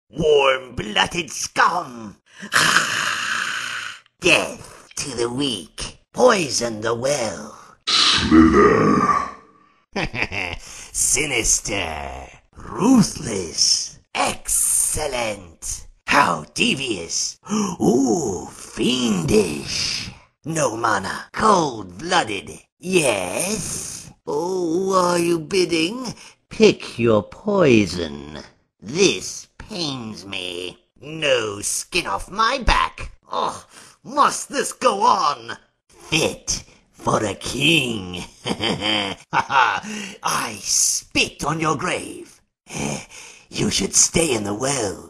Warm-blooded scum! Death to the weak. Poison the well. Slither. Sinister. Ruthless. Excellent. How devious. Ooh, fiendish. No mana. Cold-blooded. Yes? Oh, are you bidding? Pick your poison. This pains me. No skin off my back. Oh, must this go on? Fit for a king. I spit on your grave. You should stay in the well.